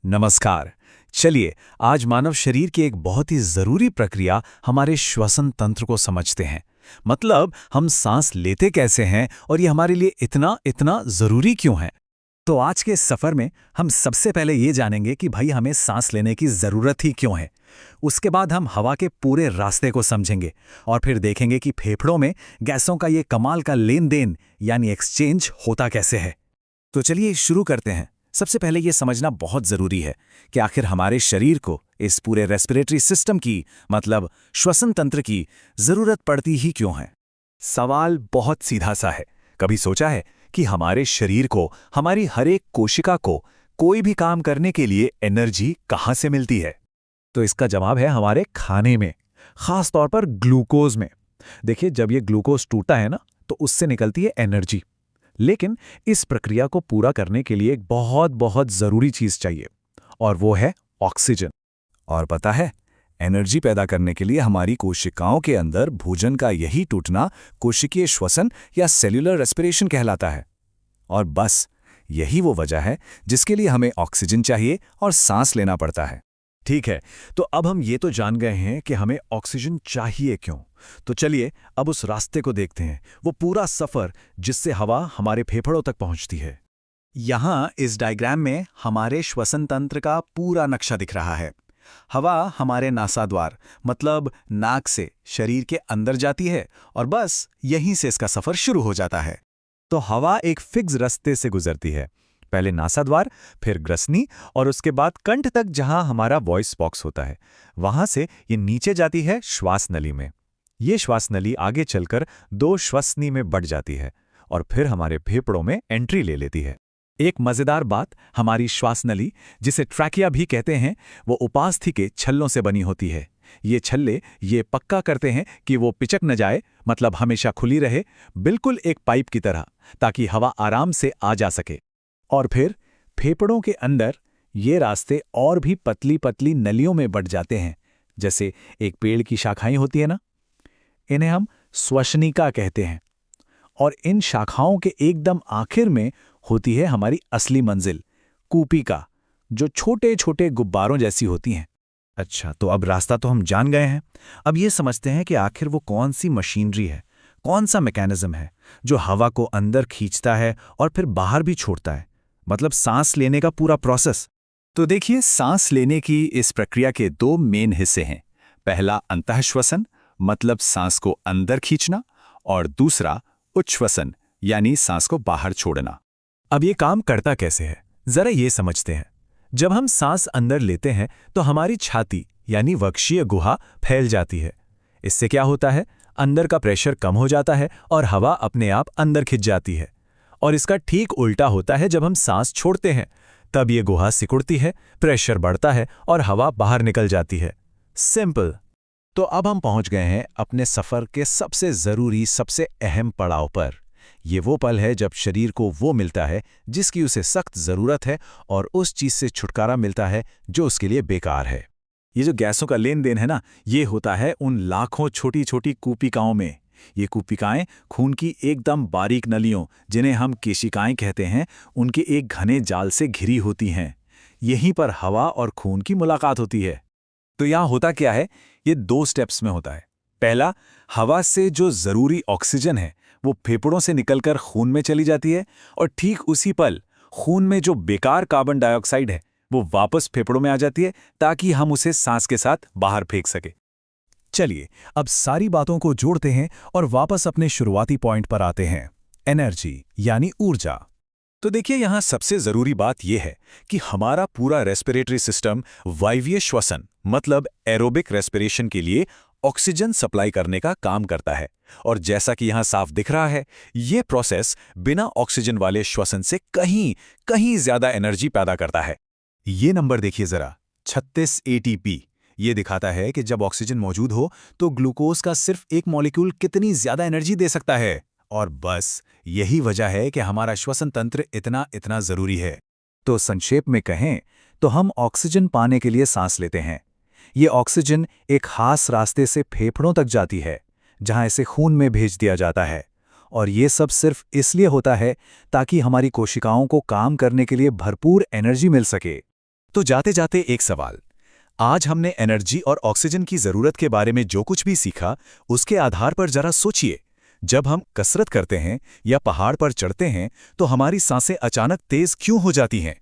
नमस्कार। चलिए आज मानव शरीर की एक बहुत ही जरूरी प्रक्रिया हमारे श्वसन तंत्र को समझते हैं। मतलब हम सांस लेते कैसे हैं और ये हमारे लिए इतना इतना जरूरी क्यों है। तो आज के इस सफर में हम सबसे पहले ये जानेंगे कि भाई हमें सांस लेने की जरूरत ही क्यों है। उसके बाद हम हवा के पूरे रास्ते को समझेंगे और फिर देखेंगे कि फेफड़ों में गैसों का ये कमाल का लेन देन यानी एक्सचेंज होता कैसे है। तो चलिए शुरू करते हैं। सबसे पहले यह समझना बहुत जरूरी है कि आखिर हमारे शरीर को इस पूरे रेस्पिरेटरी सिस्टम की मतलब श्वसन तंत्र की जरूरत पड़ती ही क्यों है। सवाल बहुत सीधा सा है। कभी सोचा है कि हमारे शरीर को, हमारी हर एक कोशिका को कोई भी काम करने के लिए एनर्जी कहाँ से मिलती है? तो इसका जवाब है हमारे खाने में, खास तौर पर ग्लूकोज में। देखिए, जब ये ग्लूकोज टूटा है ना, तो उससे निकलती है एनर्जी। लेकिन इस प्रक्रिया को पूरा करने के लिए एक बहुत बहुत जरूरी चीज चाहिए और वो है ऑक्सीजन। और पता है, एनर्जी पैदा करने के लिए हमारी कोशिकाओं के अंदर भोजन का यही टूटना कोशिकीय श्वसन या सेल्यूलर रेस्पिरेशन कहलाता है। और बस यही वो वजह है जिसके लिए हमें ऑक्सीजन चाहिए और सांस लेना पड़ता है। ठीक है, तो अब हम ये तो जान गए हैं कि हमें ऑक्सीजन चाहिए क्यों। तो चलिए अब उस रास्ते को देखते हैं, वो पूरा सफर जिससे हवा हमारे फेफड़ों तक पहुंचती है। यहाँ इस डायग्राम में हमारे श्वसन तंत्र का पूरा नक्शा दिख रहा है। हवा हमारे नासाद्वार मतलब नाक से शरीर के अंदर जाती है और बस यहीं से इसका सफर शुरू हो जाता है। तो हवा एक फिक्स रास्ते से गुजरती है, पहले नासाद्वार, फिर ग्रसनी और उसके बाद कंठ तक जहां हमारा वॉइस बॉक्स होता है। वहां से ये नीचे जाती है श्वास नली में। ये श्वास नली आगे चलकर दो श्वसनी में बढ़ जाती है और फिर हमारे फेफड़ों में एंट्री ले लेती है। एक मजेदार बात, हमारी श्वास नली, जिसे ट्रैकिया भी कहते हैं, वो उपास्थि के छल्लों से बनी होती है। ये छल्ले ये पक्का करते हैं कि वो पिचक न जाए, मतलब हमेशा खुली रहे, बिल्कुल एक पाइप की तरह, ताकि हवा आराम से आ जा सके। और फिर फेफड़ों के अंदर ये रास्ते और भी पतली पतली नलियों में बढ़ जाते हैं। जैसे एक पेड़ की शाखाएं होती है ना, इन्हें हम श्वसनिका कहते हैं। और इन शाखाओं के एकदम आखिर में होती है हमारी असली मंजिल, कूपिका, जो छोटे छोटे गुब्बारों जैसी होती हैं। अच्छा, तो अब रास्ता तो हम जान गए हैं। अब ये समझते हैं कि आखिर वो कौन सी मशीनरी है, कौन सा मैकेनिज्म है जो हवा को अंदर खींचता है और फिर बाहर भी छोड़ता है, मतलब सांस लेने का पूरा प्रोसेस। तो देखिए, सांस लेने की इस प्रक्रिया के दो मेन हिस्से हैं। पहला अंतःश्वसन, मतलब सांस को अंदर खींचना, और दूसरा उच्छ्वसन, यानी सांस को बाहर छोड़ना। अब ये काम करता कैसे है, जरा ये समझते हैं। जब हम सांस अंदर लेते हैं तो हमारी छाती यानी वक्षीय गुहा फैल जाती है। इससे क्या होता है, अंदर का प्रेशर कम हो जाता है और हवा अपने आप अंदर खिंच जाती है। और इसका ठीक उल्टा होता है जब हम सांस छोड़ते हैं, तब ये गुहा सिकुड़ती है, प्रेशर बढ़ता है और हवा बाहर निकल जाती है। सिंपल। तो अब हम पहुंच गए हैं अपने सफर के सबसे जरूरी, सबसे अहम पड़ाव पर। ये वो पल है जब शरीर को वो मिलता है जिसकी उसे सख्त जरूरत है और उस चीज से छुटकारा मिलता है जो उसके लिए बेकार है। ये जो गैसों का लेन देन है ना, ये होता है उन लाखों छोटी छोटी कूपिकाओं में। ये कूपिकाएं खून की एकदम बारीक नलियों, जिन्हें हम केशिकाएं कहते हैं, उनके एक घने जाल से घिरी होती हैं। यहीं पर हवा और खून की मुलाकात होती है। तो यहाँ होता क्या है, ये दो स्टेप्स में होता है। पहला, हवा से जो जरूरी ऑक्सीजन है वो फेफड़ों से निकलकर खून में चली जाती है और ठीक उसी पल खून में जो बेकार कार्बन डाइऑक्साइड है वो वापस फेफड़ों में आ जाती है, ताकि हम उसे सांस के साथ बाहर फेंक सके। चलिए अब सारी बातों को जोड़ते हैं और वापस अपने शुरुआती पॉइंट पर आते हैं, एनर्जी यानी ऊर्जा। तो देखिए, यहां सबसे जरूरी बात यह है कि हमारा पूरा रेस्पिरेटरी सिस्टम वायवीय श्वसन मतलब एरोबिक रेस्पिरेशन के लिए ऑक्सीजन सप्लाई करने का काम करता है। और जैसा कि यहां साफ दिख रहा है, यह प्रोसेस बिना ऑक्सीजन वाले श्वसन से कहीं कहीं ज्यादा एनर्जी पैदा करता है। ये नंबर देखिए जरा, 36 एटीपी। ये दिखाता है कि जब ऑक्सीजन मौजूद हो तो ग्लूकोज का सिर्फ एक मॉलिक्यूल कितनी ज्यादा एनर्जी दे सकता है। और बस यही वजह है कि हमारा श्वसन तंत्र इतना इतना जरूरी है। तो संक्षेप में कहें तो हम ऑक्सीजन पाने के लिए सांस लेते हैं। ये ऑक्सीजन एक खास रास्ते से फेफड़ों तक जाती है, जहां इसे खून में भेज दिया जाता है। और ये सब सिर्फ इसलिए होता है ताकि हमारी कोशिकाओं को काम करने के लिए भरपूर एनर्जी मिल सके। तो जाते जाते एक सवाल। आज हमने एनर्जी और ऑक्सीजन की ज़रूरत के बारे में जो कुछ भी सीखा, उसके आधार पर जरा सोचिए, जब हम कसरत करते हैं या पहाड़ पर चढ़ते हैं तो हमारी सांसें अचानक तेज क्यों हो जाती हैं?